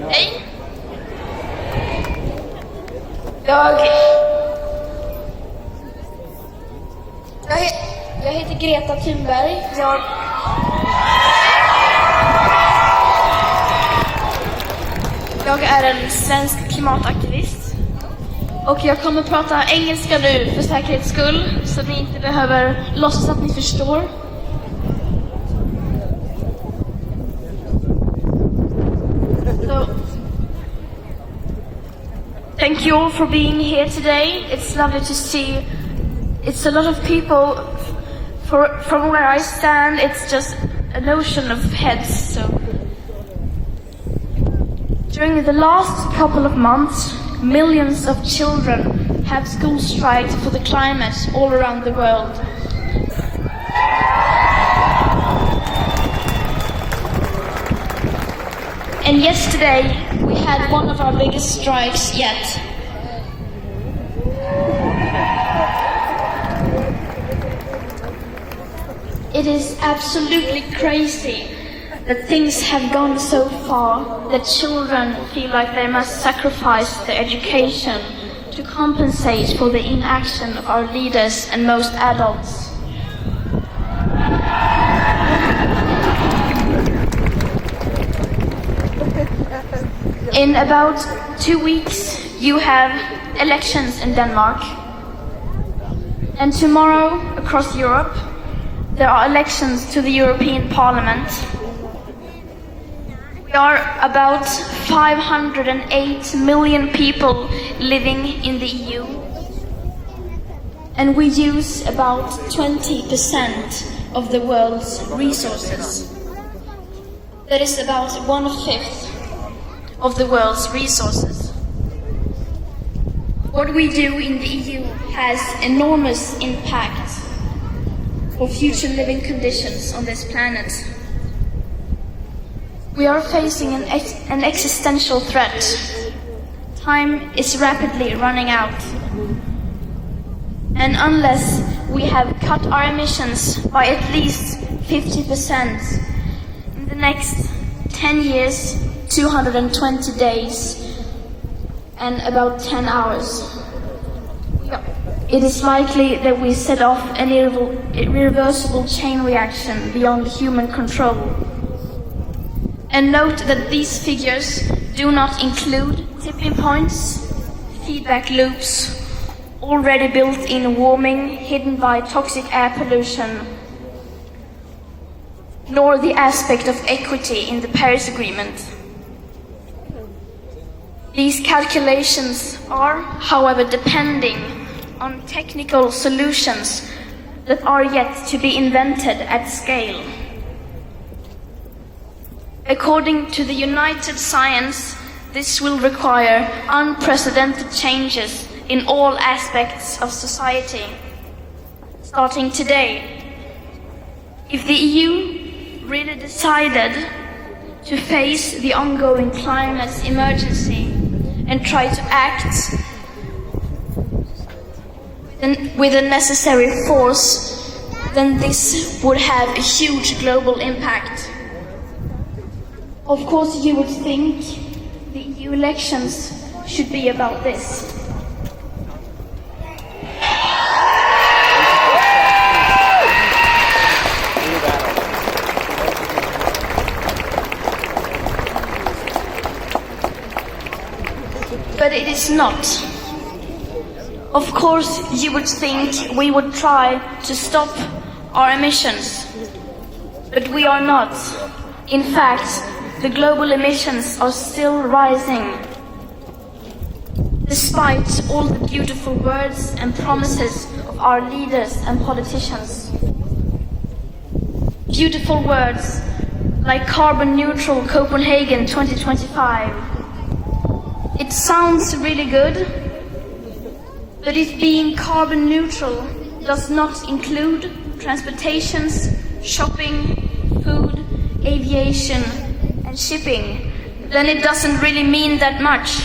Hej! Jag heter Greta Thunberg. Jag är en svensk klimataktivist. Och jag kommer prata engelska nu för säkerhets skull, så ni inte behöver låtsas att ni förstår. So, thank you all for being here today. It's lovely to see. It's a lot of people. From where I stand, it's just an ocean of heads. So, during the last couple of months, millions of children have school striked for the climate all around the world. And yesterday, we had one of our biggest strikes yet. It is absolutely crazy that things have gone so far that children feel like they must sacrifice their education to compensate for the inaction of our leaders and most adults. In about 2 weeks, you have elections in Denmark. And tomorrow, across Europe, there are elections to the European Parliament. We are about 508 million people living in the EU, and we use about 20% of the world's resources. That is about 1/5 of the world's resources. What we do in the EU has enormous impact for future living conditions on this planet. We are facing an existential threat. Time is rapidly running out. And unless we have cut our emissions by at least 50% in the next 10 years, 220 days, and about 10 hours, it is likely that we set off an irreversible chain reaction beyond human control. And note that these figures do not include tipping points, feedback loops, already built-in warming hidden by toxic air pollution, nor the aspect of equity in the Paris Agreement. These calculations are, however, depending on technical solutions that are yet to be invented at scale. According to the United Science, this will require unprecedented changes in all aspects of society, starting today. If the EU really decided to face the ongoing climate emergency and try to act with the necessary force, then this would have a huge global impact. Of course, you would think the EU elections should be about this. But it is not. Of course, you would think we would try to stop our emissions, but we are not. In fact, the global emissions are still rising, despite all the beautiful words and promises of our leaders and politicians. Beautiful words like carbon neutral Copenhagen 2025. It sounds really good, but if being carbon neutral does not include transportations, shopping, food, aviation, and shipping, then it doesn't really mean that much.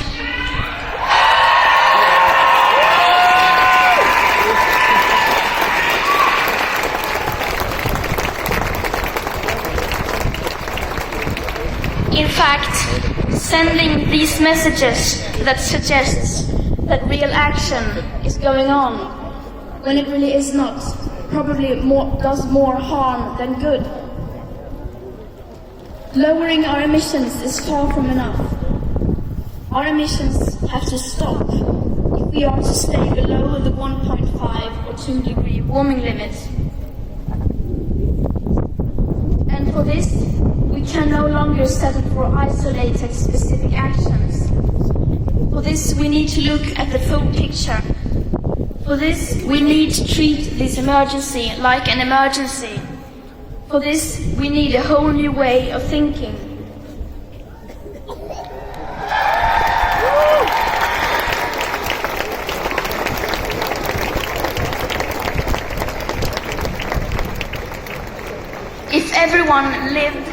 In fact, sending these messages that suggests that real action is going on, when it really is not, probably does more harm than good. Lowering our emissions is far from enough. Our emissions have to stop if we are to stay below the 1.5 or 2 degree warming limit. And for this, we can no longer settle for isolated specific actions. For this, we need to look at the full picture. For this, we need to treat this emergency like an emergency. For this, we need a whole new way of thinking. If everyone lived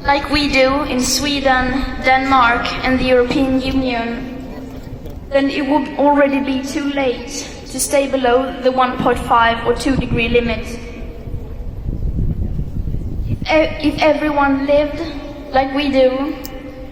like we do in Sweden, Denmark and the European Union, then it would already be too late to stay below the 1.5 or 2 degree limit. If everyone lived like we do